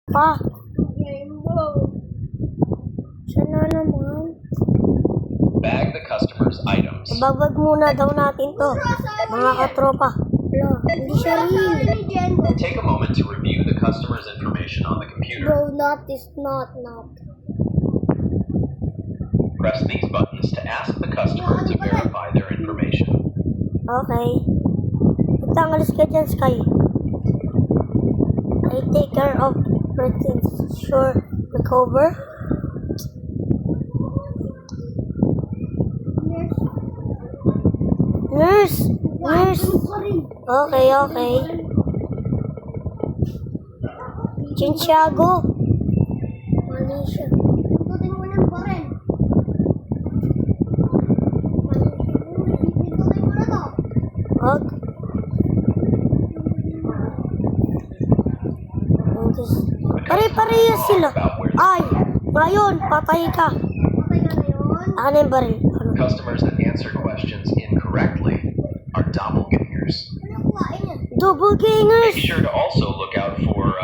Pa. Siya na naman. Bag the customer's items. Babag muna daw natin to. Mga katropa. Wala, hindi siya real. Take a moment to review the customer's information on the computer. Bro, not is not. Press these buttons to ask the customer to verify their information. Okay. Alis ka dyan, Sky. I take care of everything. Sure, recover. Nurse! Okay. Chinchiago. Mali siya. Pare-parehas sila. Ay, ngayon, patay ka. Ano yung baril? Customers that answer questions incorrectly are doppelgangers. Doppelgangers! Make sure to also look out for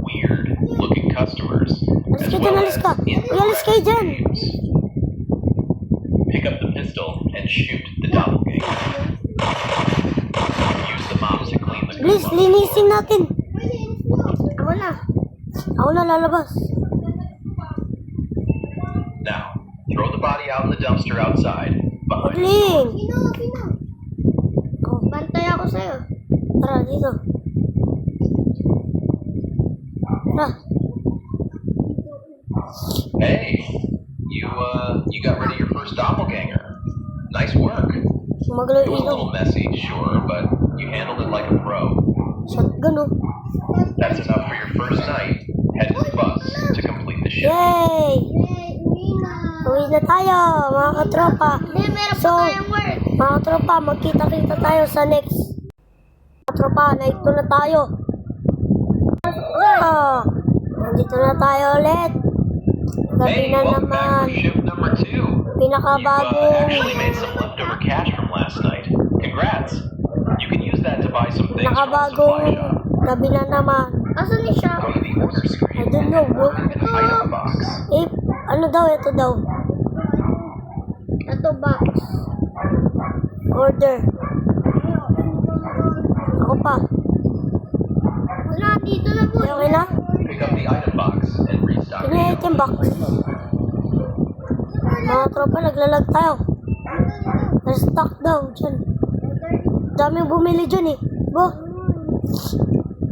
weird-looking customers, as well as incorrect names. Pick up the pistol and shoot the doppelganger. Use the mop to clean the Please, linisin natin. Ako na lalabas. Now, throw the body out in the dumpster outside. Pagling! Oh, bantay ako sa'yo. Tara, dito. Tara. Hey, you got rid of your first doppelganger. Nice work. Sumagalaw It was a ilong. little messy, sure, but you handled it like a pro. Shotgun, oh. That's enough for your first night. Head to the bus to complete the shift. Yay! Uwi na tayo, mga katropa. So, mga katropa, magkita-kita tayo sa next. Katropa, naito na tayo. Nandito na tayo ulit. Gabi Hey, na welcome back naman. for shift number 2. You've Pinakabagong. actually made some leftover cash from last night. Congrats. You can use that to buy some things from the supply Pinakabagong shop. gabi na naman. Asan ni siya? Go to the order screen I don't know, and bro. order an item box. Eh, ano daw? Ito daw. Ito box. Order. Ako pa. Wala, dito na po. Okay na? Pick up the item box and restock Ano yung item box? Mga tropa, naglalag tayo. Na-stock daw dyan. Daming bumili dyan eh. Bo.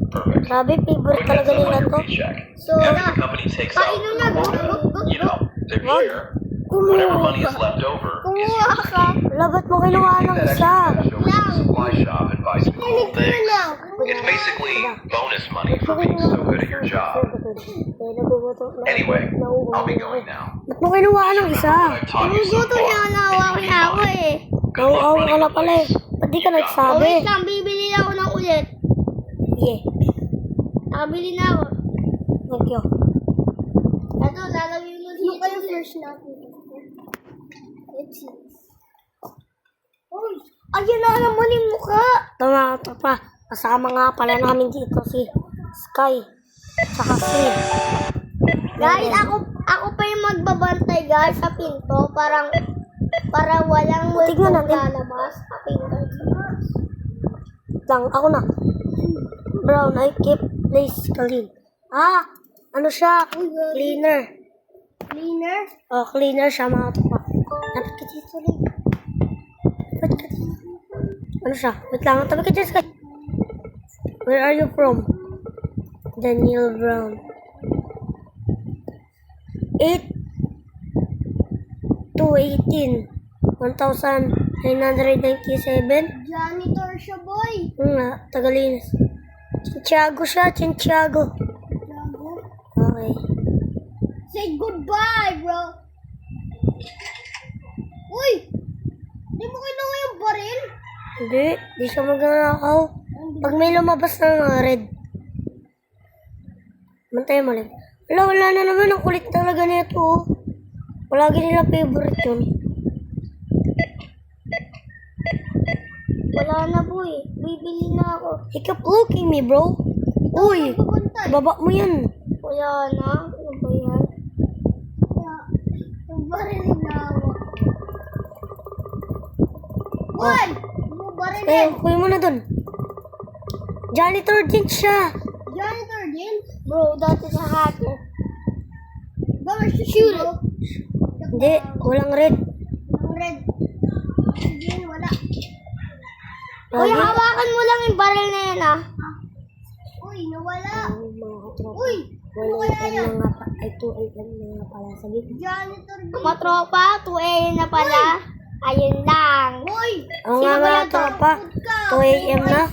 Perfect. Grabe, favorite Put talaga that nila on your to. paycheck. So, After the company takes out the quota, you know, their share, whatever money is left over is yours to keep. Wala, ba't mo You kinuha can ng take that isa? extra cash over to the supply shop and buy some cool things. It's basically bonus money for being so good at your job. Anyway, I'll be going now. Ba't mo kinuha ng isa? I've taught you so far. And you keep on. Good luck Nauawa ka running na the pala eh. place. Ba't di ka nagsabi? Wait lang, bibili ako ng ulit. Yeah. Nakabili na ako. Thank you. Ito, lalagyan mo dito. Ano kayo first natin? Let's see. Uy, ayun na naman yung mukha. Ito mga tropa. Kasama nga pala namin dito si Sky. Tsaka si... Guys, ako pa yung magbabantay guys sa pinto. Para walang Tignan multong natin. lalabas. Sa pinto. Lang, ako na. Brown, I keep place clean. Ah, ano siya? Cleaner. Cleaner? Oh, cleaner siya mga tropa. Dapat ka dito rin. Dapat ka dito. Ano siya? Wait lang, tabi ka dyan, Sky. Where are you from? Daniel Brown. 8 to 18. 1,997. Janitor siya, boy. Nga, Tagalinis. Chinchiago siya, Chinchiago. Okay. Say goodbye, bro. Uy! Di mo kinuha yung baril? Hindi, di siya magnanakaw. Pag may lumabas ng red. Mantay mo lang. Wala na naman. Ang kulit talaga nito. Oh. Palagi nila favorite yun. Wala na, boy. Bibili na ako. You keep looking me, bro. Uy! Pupunta. Baba mo yan. Kuya na. Ano ba yan? Yung barilin na ako. Uy! Yung barilin. Kuya mo na dun. Janitor din siya. Janitor din? Bro, dati sa hato. Ba, shoot it. Hindi, walang red. Ang red. Sige, wala. Lagi. Uy, hawakan mo lang yung baril na yan, ah. Uy, nawala. Mga katropa. Uy, ano 1 kaya AM yan? na nga pa. Ay, 2 AM na nga pala. Sabi ko. Janitor din. Mga tropa, 2 AM na pala. Ayun lang. Uy! Oo nga mga tropa. 2 AM na.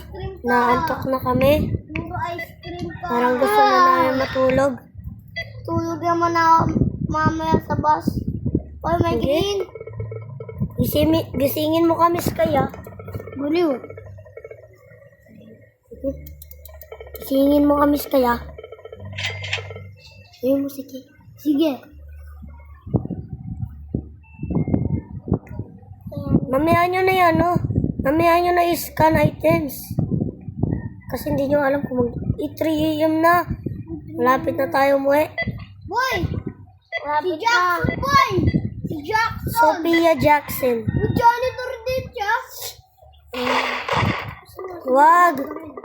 Naantok na kami. Puro ice cream ka. Parang gusto na namin matulog. Tulog naman na mamaya sa bus. Uy, may Sige. green. Gisingin mo kami sa kaya. Guliw. Gisingin mo kami sa kaya. Ayun mo, sige. Sige. Mamaya nyo na yan, no? Mamaya nyo na i-scan items. Kasi hindi nyo alam kung 3 AM na. Malapit na tayo umuwi. Boy! Si Jackson, boy! Si Jackson! Sophia Jackson. Yung janitor din siya. Wag!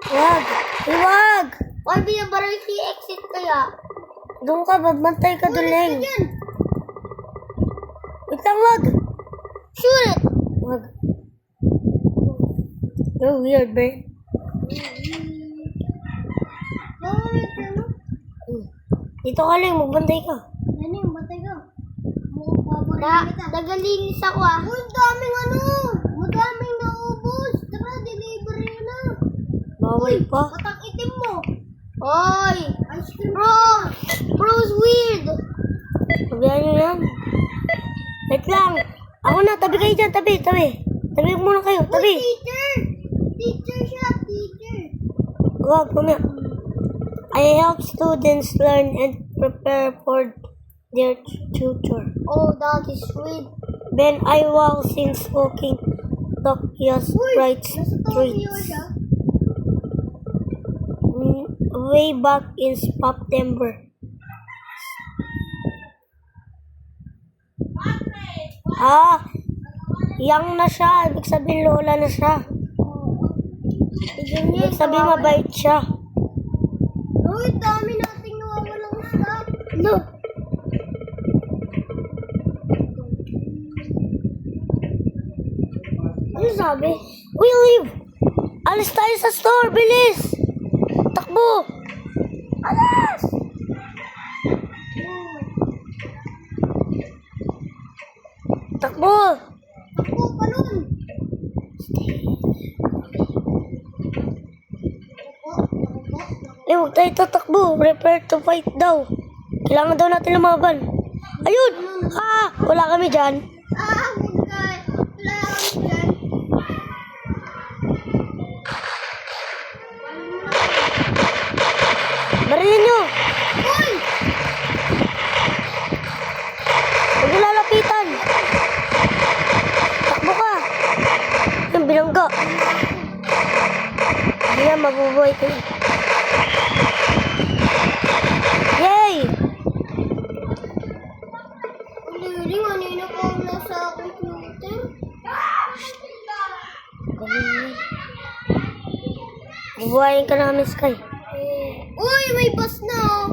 Wag! Wag! Or binabaril si exit kaya. Doon ka, babantay ka doon, Leng. Yan. Wait lang, wag! Shoot it! Wag. You're weird, bro. Wait, ano? Dito ka, Leng. Magbantay ka. Ano yung batay ko? Nagalinis ako ah. Uy, daming ano! Madaming naubos. Tara, delivery na. Bawal pa. Matang itim mo. Oy! Ice cream. Bro's weird. Sabihan nyo yan. Wait lang. Ako na. Tabi kayo dyan. Tabi. Tabi muna kayo. Uy, Tabi. teacher! Teacher siya, teacher. Wag, kumya. I help students learn and prepare for their future. Oh, that is sweet. Then I walk since walking Tokyo's bright Nasa Tokyo streets. siya. Way back in September. Young na siya. Ibig sabihin lola na siya. Ibig sabihin mabait siya. Uy, dami nating nawawalang stuff. No. Ano sabi? Uy, leave! Alis tayo sa store! Bilis! Takbo! Alas! Takbo! Ako, palun. Huwag tayo tatakbo. Prepare to fight daw. Kailangan daw natin lumaban. Ayun! Wala kami dyan. Huwag ka. Wala kami dyan. Barilin nyo! Uy! Huwag nyo lalapitan. Takbo ka. Yung bilangga. Hindi na, mabubuhay kayo. Yay! Lili, kanina pa ako nasa computer. Bubuhayin ka namin, Sky. Uy, may bus na oh.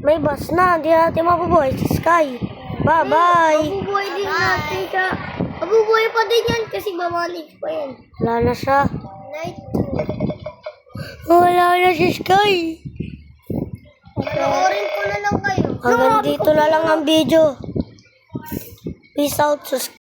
May bus na. Hindi natin mabubuhay si Sky. Bye-bye! Mabubuhay din natin siya. Mabubuhay pa din yan kasi bamanage pa yan. Wala na siya. Night Wala na si Sky. 2. Panoorin ko na lang kayo. Hanggang dito na lang ang video. Peace out, subscribe.